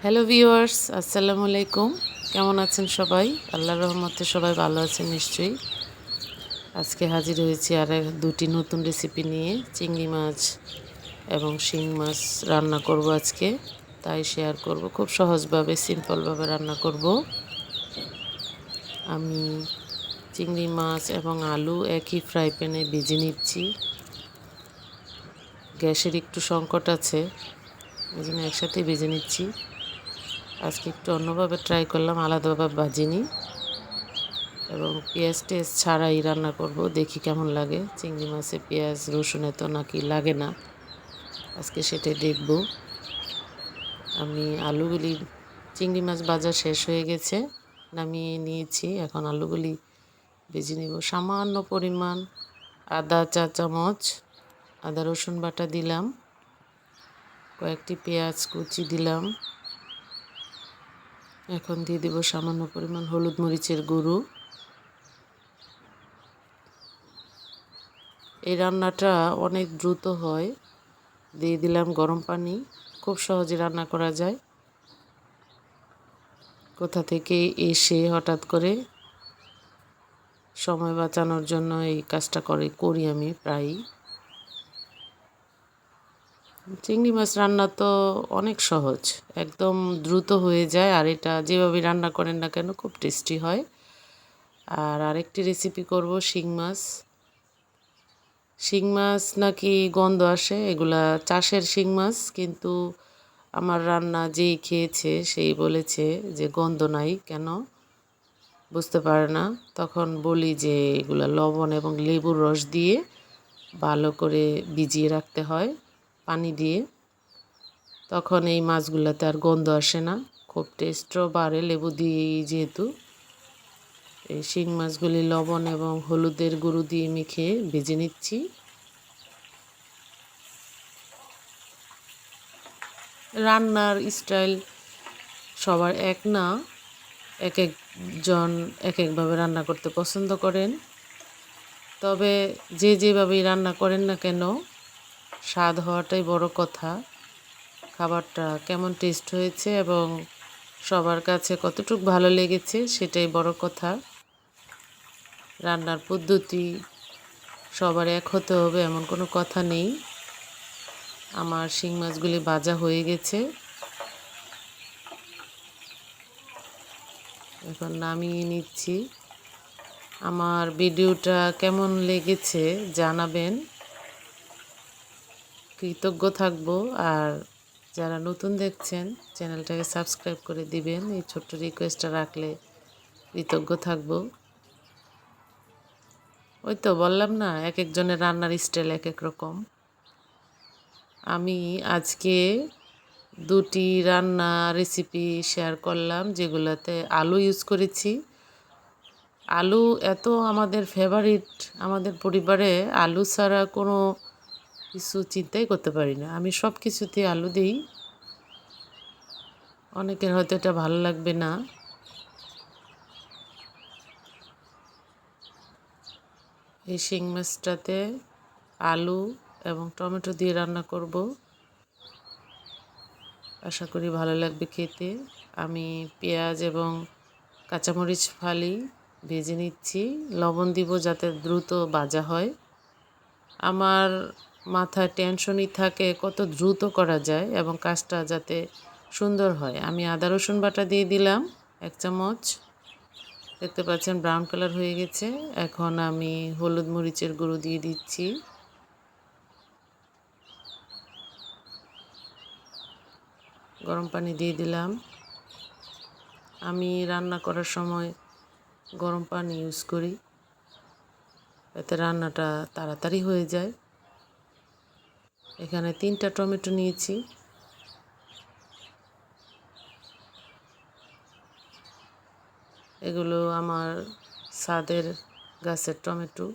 Hello viewers, আসসালামু আলাইকুম। কেমন আছেন সবাই? আল্লাহর রহমতে সবাই ভালো আছেন নিশ্চয়ই। আজকে হাজির হয়েছি দুটি নতুন রেসিপি নিয়ে। চিংড়ি মাছ এবং শিং মাছ রান্না করব আজকে, তাই শেয়ার করব। খুব সহজভাবে সিম্পলভাবে রান্না করব। আমি চিংড়ি মাছ এবং আলু একই ফ্রাই প্যানে ভেজে নিচ্ছি। গ্যাসের একটু সংকট আছে, এই জন্য একসাথেই ভেজে নিচ্ছি। আজকে একটু অন্যভাবে ট্রাই করলাম, আলাদাভাবে ভাজিনি এবং পেঁয়াজ টেয়াজ ছাড়াই রান্না করব। দেখি কেমন লাগে। চিংড়ি মাছে পেঁয়াজ রসুন এত নাকি লাগে না, আজকে সেটাই দেখব। আমি আলুগুলি, চিংড়ি মাছ ভাজা শেষ হয়ে গেছে, নামিয়ে নিয়েছি। এখন আলুগুলি ভেজে নিব। সামান্য পরিমাণ আদা চা চামচ আদা রসুন বাটা দিলাম, কয়েকটি পেঁয়াজ কুচি দিলাম। এখন দিয়ে দেব সামান্য পরিমাণ হলুদ মরিচের গুঁড়ো। এই রান্নাটা অনেক দ্রুত হয়। দিয়ে দিলাম গরম পানি, খুব সহজে রান্না করা যায়। কোথা থেকে এসে হঠাৎ করে সময় বাঁচানোর জন্য এই কাজটা করি আমি প্রায়ই। চিংড়ি মাছ রান্না তো অনেক সহজ, একদম দ্রুত হয়ে যায়। আর এটা যেভাবে রান্না করেন না কেন খুব টেস্টি হয়। আর আরেকটি রেসিপি করব শিং মাছ। শিং মাছ নাকি গন্ধ আসে, এগুলা চাষের শিং মাছ, কিন্তু আমার রান্না যেই খেয়েছে সেই বলেছে যে গন্ধ নাই কেন, বুঝতে পারে না। তখন বলি যে এগুলা লবণ এবং লেবুর রস দিয়ে ভালো করে ভিজিয়ে রাখতে হয় পানি দিয়ে, তখন এই মাছগুলোতে আর গন্ধ আসে না, খুব টেস্টও বাড়ে লেবু দিয়ে। যেহেতু এই শিং মাছগুলি লবণ এবং হলুদের গুঁড়ো দিয়ে মেখে ভেজে নিচ্ছি। রান্নার স্টাইল সবার এক না, এক একজন এক একভাবে রান্না করতে পছন্দ করেন। তবে যে যেভাবেই রান্না করেন না কেন, স্বাদ হওয়াটাই বড় কথা। খাবারটা কেমন টেস্ট হয়েছে এবং সবার কাছে কতটুকু ভালো লেগেছে সেটাই বড় কথা। রান্নার পদ্ধতি সবার এক হতে হবে এমন কোনো কথা নেই। আমার শিং মাছগুলি ভাজা হয়ে গেছে, এখন নামিয়ে নিচ্ছি। আমার ভিডিওটা কেমন লেগেছে জানাবেন, কৃতজ্ঞ থাকবো। আর যারা নতুন দেখছেন চ্যানেলটাকে সাবস্ক্রাইব করে দিবেন, এই ছোট্ট রিকোয়েস্টটা রাখলে কৃতজ্ঞ থাকবো। ওই তো বললাম না, এক একজনের রান্নার স্টাইল এক এক রকম। আমি আজকে দুটি রান্না রেসিপি শেয়ার করলাম যেগুলোতে আলু ইউজ করেছি। আলু এত আমাদের ফেভারিট, আমাদের পরিবারে আলু ছাড়া কোনো কিছু চিন্তাই করতে পারি না। আমি সব কিছুতে আলু দিই। অনেকের হয়তো এটা ভালো লাগবে না। এই শিং মাছটাতে আলু এবং টমেটো দিয়ে রান্না করব, আশা করি ভালো লাগবে খেতে। আমি পেঁয়াজ এবং কাঁচামরিচ ফালি ভেজে নিচ্ছি, লবণ দিব যাতে দ্রুত ভাজা হয়। আমার মাথায় টেনশনই থাকে কত দ্রুত করা যায় এবং কাজটা যাতে সুন্দর হয়। আমি আদা রসুন বাটা দিয়ে দিলাম 1 চামচ, দেখতে পাচ্ছেন ব্রাউন কালার হয়ে গেছে। এখন আমি হলুদ মরিচের গুঁড়ো দিয়ে দিচ্ছি। গরম পানি দিয়ে দিলাম। আমি রান্না করার সময় গরম পানি ইউজ করি, এতে রান্নাটা তাড়াতাড়ি হয়ে যায়। এখানে 3টা টমেটো নিয়েছি। এগুলো আমার ছাদের গাছের টমেটো।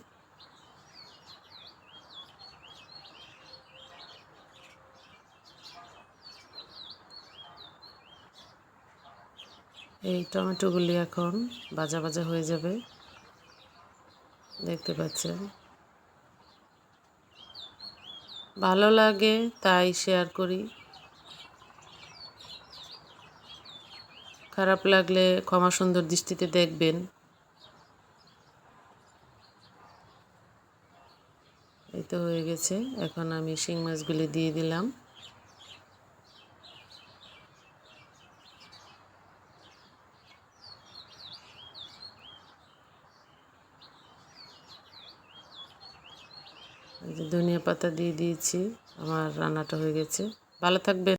এই টমেটোগুলি এখন ভাজা ভাজা হয়ে যাবে, দেখতে পাচ্ছেন। ভালো লাগে তাই শেয়ার করি। খারাপ লাগলে ক্ষমা সুন্দর দৃষ্টিতে দেখবেন। এই তো হয়ে গেছে। এখন আমি শিং মাছগুলি দিয়ে দিলাম। এই যে ধনিয়া পাতা দিয়ে দিয়েছি। আমার রান্নাটা হয়ে গেছে। ভালো থাকবেন।